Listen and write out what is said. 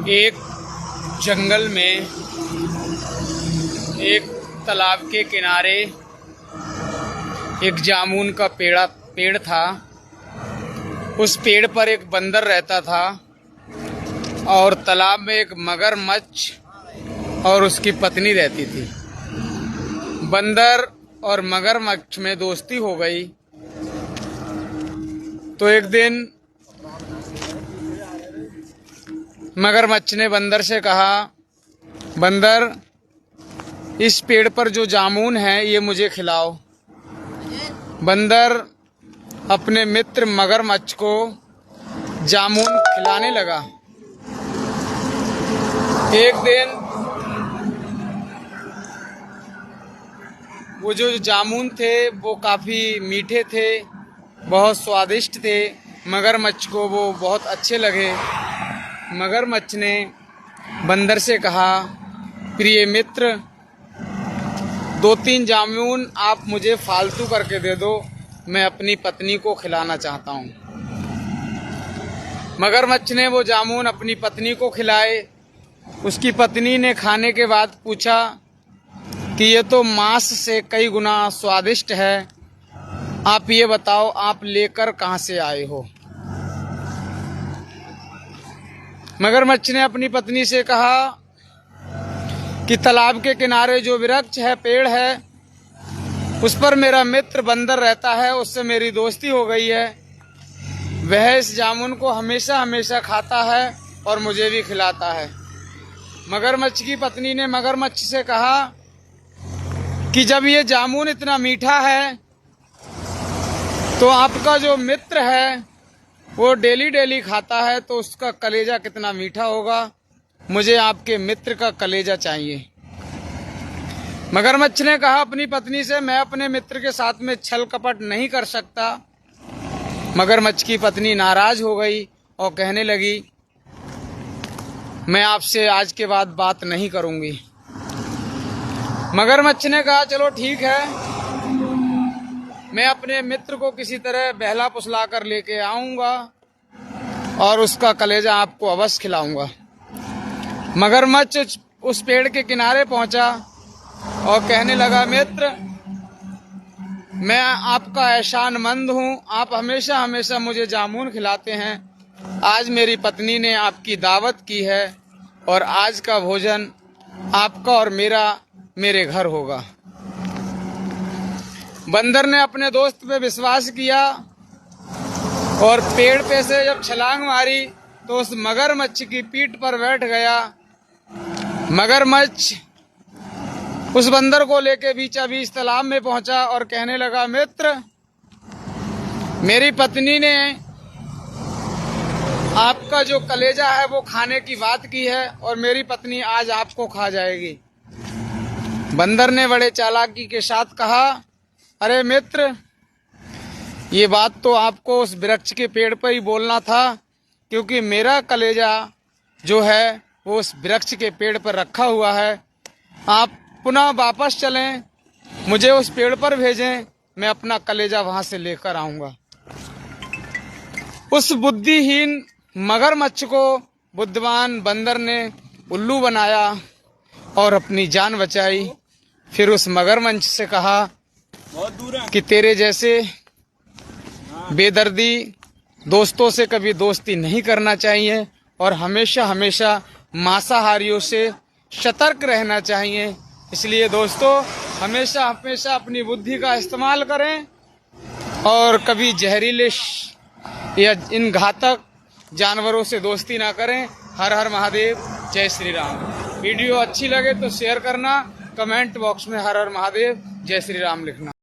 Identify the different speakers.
Speaker 1: एक जंगल में एक तालाब के किनारे एक जामुन का पेड़ था। उस पेड़ पर एक बंदर रहता था और तालाब में एक मगरमच्छ और उसकी पत्नी रहती थी। बंदर और मगरमच्छ में दोस्ती हो गई। तो एक दिन मगरमच्छ ने बंदर से कहा, बंदर, इस पेड़ पर जो जामुन है ये मुझे खिलाओ। बंदर अपने मित्र मगरमच्छ को जामुन खिलाने लगा। एक दिन वो जो जामुन थे वो काफी मीठे थे, बहुत स्वादिष्ट थे। मगरमच्छ को वो बहुत अच्छे लगे। मगरमच्छ ने बंदर से कहा, प्रिय मित्र, 2-3 जामुन आप मुझे फालतू करके दे दो, मैं अपनी पत्नी को खिलाना चाहता हूँ। मगरमच्छ ने वो जामुन अपनी पत्नी को खिलाए। उसकी पत्नी ने खाने के बाद पूछा कि ये तो मांस से कई गुना स्वादिष्ट है, आप ये बताओ आप लेकर कहाँ से आए हो। मगरमच्छ ने अपनी पत्नी से कहा कि तालाब के किनारे जो वृक्ष है, पेड़ है, उस पर मेरा मित्र बंदर रहता है, उससे मेरी दोस्ती हो गई है। वह इस जामुन को हमेशा हमेशा खाता है और मुझे भी खिलाता है। मगरमच्छ की पत्नी ने मगरमच्छ से कहा कि जब ये जामुन इतना मीठा है तो आपका जो मित्र है वो डेली डेली खाता है, तो उसका कलेजा कितना मीठा होगा। मुझे आपके मित्र का कलेजा चाहिए। मगरमच्छ ने कहा अपनी पत्नी से, मैं अपने मित्र के साथ में छल कपट नहीं कर सकता। मगरमच्छ की पत्नी नाराज हो गई और कहने लगी, मैं आपसे आज के बाद बात नहीं करूंगी। मगरमच्छ ने कहा, चलो ठीक है, मैं अपने मित्र को किसी तरह बहला फुसला कर लेके आऊंगा और उसका कलेजा आपको अवश्य खिलाऊंगा। मगरमच्छ उस पेड़ के किनारे पहुंचा और कहने लगा, मित्र, मैं आपका एहसानमंद हूं, आप हमेशा हमेशा मुझे जामुन खिलाते हैं। आज मेरी पत्नी ने आपकी दावत की है और आज का भोजन आपका और मेरे घर होगा। बंदर ने अपने दोस्त पे विश्वास किया और पेड़ पे से जब छलांग मारी तो उस मगरमच्छ की पीठ पर बैठ गया। मगरमच्छ उस बंदर को लेके बीचा बीच तालाब में पहुंचा और कहने लगा, मित्र, मेरी पत्नी ने आपका जो कलेजा है वो खाने की बात की है और मेरी पत्नी आज आपको खा जाएगी। बंदर ने बड़े चालाकी के साथ कहा, अरे मित्र, ये बात तो आपको उस वृक्ष के पेड़ पर ही बोलना था, क्योंकि मेरा कलेजा जो है वो उस वृक्ष के पेड़ पर रखा हुआ है। आप पुनः वापस चलें, मुझे उस पेड़ पर भेजें, मैं अपना कलेजा वहां से लेकर आऊंगा। उस बुद्धिहीन मगरमच्छ को बुद्धिमान बंदर ने उल्लू बनाया और अपनी जान बचाई। फिर उस मगरमच्छ से कहा कि तेरे जैसे बेदर्दी दोस्तों से कभी दोस्ती नहीं करना चाहिए और हमेशा हमेशा मांसाहारियों से सतर्क रहना चाहिए। इसलिए दोस्तों, हमेशा हमेशा अपनी बुद्धि का इस्तेमाल करें और कभी जहरीले या इन घातक जानवरों से दोस्ती ना करें। हर हर महादेव, जय श्री राम। वीडियो अच्छी लगे तो शेयर करना, कमेंट बॉक्स में हर हर महादेव, जय श्री राम लिखना।